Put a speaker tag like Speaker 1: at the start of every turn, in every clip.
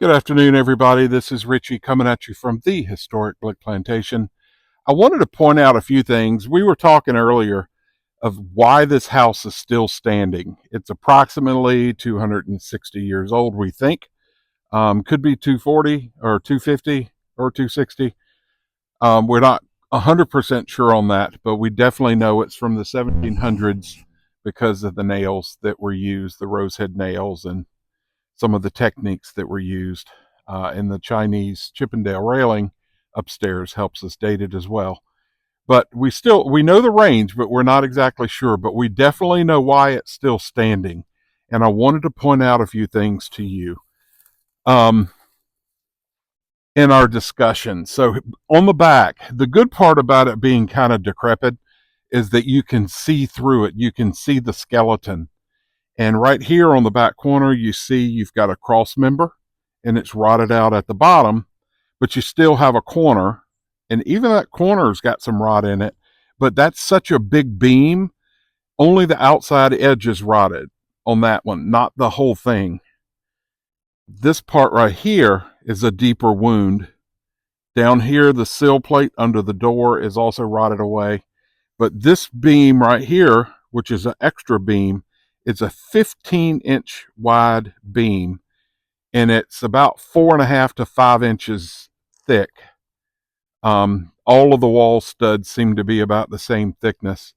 Speaker 1: Good afternoon, everybody. This is Richie coming at you from the historic Blick Plantation. I wanted to point out a few things. We were talking earlier of why this house is still standing. It's approximately 260 years old, we think. Could be 240 or 250 or 260. We're not 100% sure on that, but we definitely know it's from the 1700s because of the nails that were used, the rosehead nails, and some of the techniques that were used. In the Chinese Chippendale railing upstairs helps us date it as well. But we know the range, but we're not exactly sure. But we definitely know why it's still standing. And I wanted to point out a few things to you in our discussion. So on the back, the good part about it being kind of decrepit is that you can see through it. You can see the skeleton. And right here on the back corner, you see you've got a cross member, and it's rotted out at the bottom, but you still have a corner, and even that corner's got some rot in it. But that's such a big beam, only the outside edge is rotted on that one, not the whole thing. This part right here is a deeper wound. Down here, the sill plate under the door is also rotted away. But this beam right here, which is an extra beam, it's a 15-inch wide beam, and it's about 4.5 to 5 inches thick. All of the wall studs seem to be about the same thickness.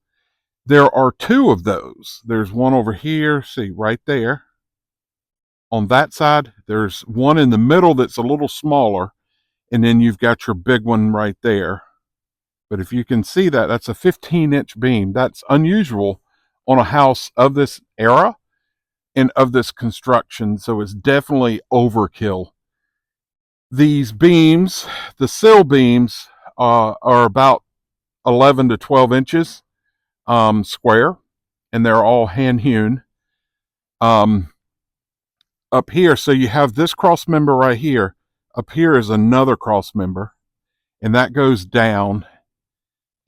Speaker 1: There are two of those. There's one over here, see, right there. On that side, there's one in the middle that's a little smaller, and then you've got your big one right there. But if you can see that, that's a 15-inch beam. That's unusual on a house of this era and of this construction, so it's definitely overkill. These beams, the sill beams, are about 11 to 12 inches square, and they're all hand hewn. Up here, so you have this cross member right here. Up here is another cross member, and that goes down,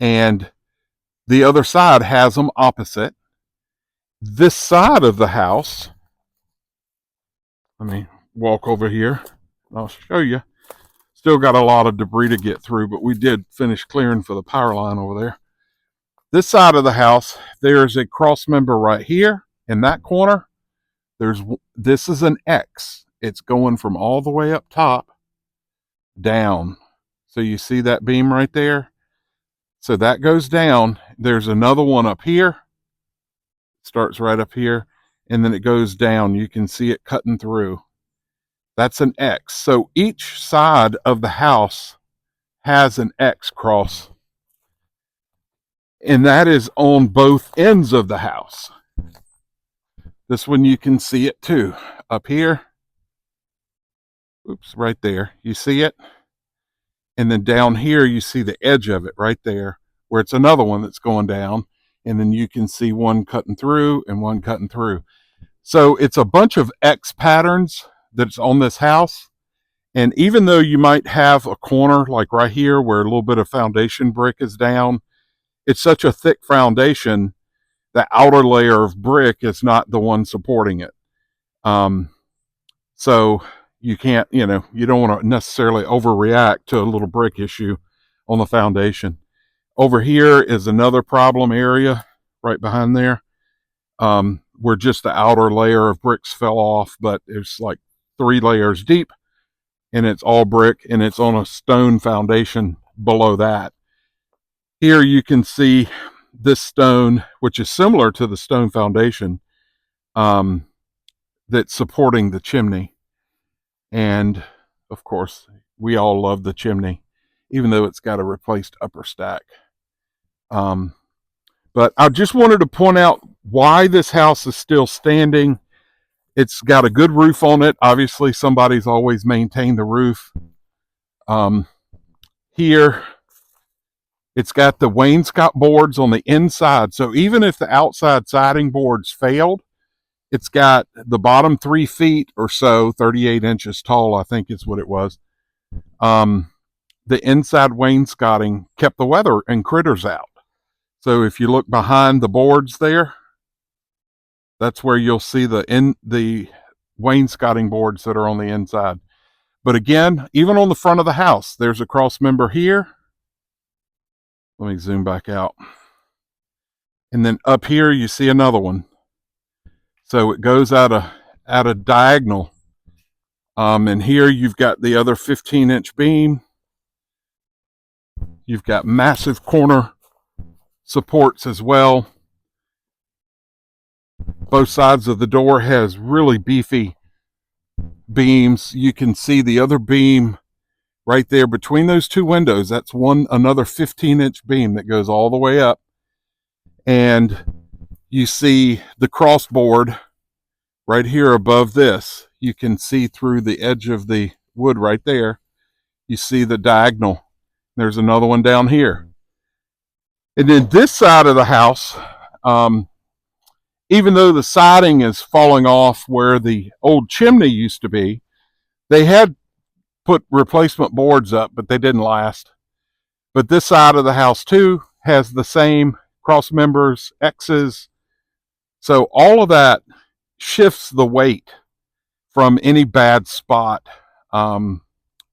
Speaker 1: and the other side has them opposite. This side of the house, let me walk over here. I'll show you. Still got a lot of debris to get through, but we did finish clearing for the power line over there. This side of the house, there's a cross member right here in that corner. This is an X. It's going from all the way up top down. So you see that beam right there? So that goes down. There's another one up here. Starts right up here, and then it goes down. You can see it cutting through. That's an X. So each side of the house has an X cross, and that is on both ends of the house. This one you can see it too. Up here, oops, right there. You see it? And then down here, you see the edge of it right there, where it's another one that's going down. And then you can see one cutting through and one cutting through. So it's a bunch of X patterns that's on this house. And even though you might have a corner like right here where a little bit of foundation brick is down, it's such a thick foundation, the outer layer of brick is not the one supporting it. So you can't, you don't want to necessarily overreact to a little brick issue on the foundation. Over here is another problem area right behind there, where just the outer layer of bricks fell off, but it's like 3 layers deep, and it's all brick, and it's on a stone foundation below that. Here you can see this stone, which is similar to the stone foundation that's supporting the chimney. And of course, we all love the chimney, even though it's got a replaced upper stack. But I just wanted to point out why this house is still standing. It's got a good roof on it. Obviously, somebody's always maintained the roof. Here, it's got the wainscot boards on the inside. So even if the outside siding boards failed, it's got the bottom 3 feet or so, 38 inches tall, I think is what it was. The inside wainscoting kept the weather and critters out. So if you look behind the boards there, that's where you'll see the wainscoting boards that are on the inside. But again, even on the front of the house, there's a cross member here. Let me zoom back out. And then up here, you see another one. So it goes at a diagonal. And here you've got the other 15-inch beam. You've got massive corner supports as well. Both sides of the door has really beefy beams. You can see the other beam right there between those two windows. That's another 15-inch beam that goes all the way up. And you see the crossboard right here above this. You can see through the edge of the wood right there. You see the diagonal. There's another one down here. And then this side of the house, even though the siding is falling off where the old chimney used to be, they had put replacement boards up, but they didn't last. But this side of the house too has the same cross members, X's. So all of that shifts the weight from any bad spot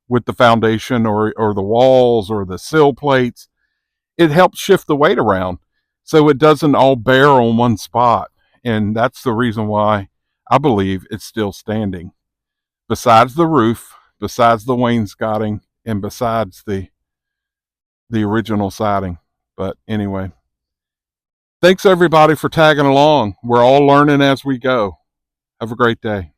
Speaker 1: with the foundation or the walls or the sill plates. It helps shift the weight around so it doesn't all bear on one spot. And that's the reason why I believe it's still standing. Besides the roof, besides the wainscoting, and besides the original siding. But anyway, thanks everybody for tagging along. We're all learning as we go. Have a great day.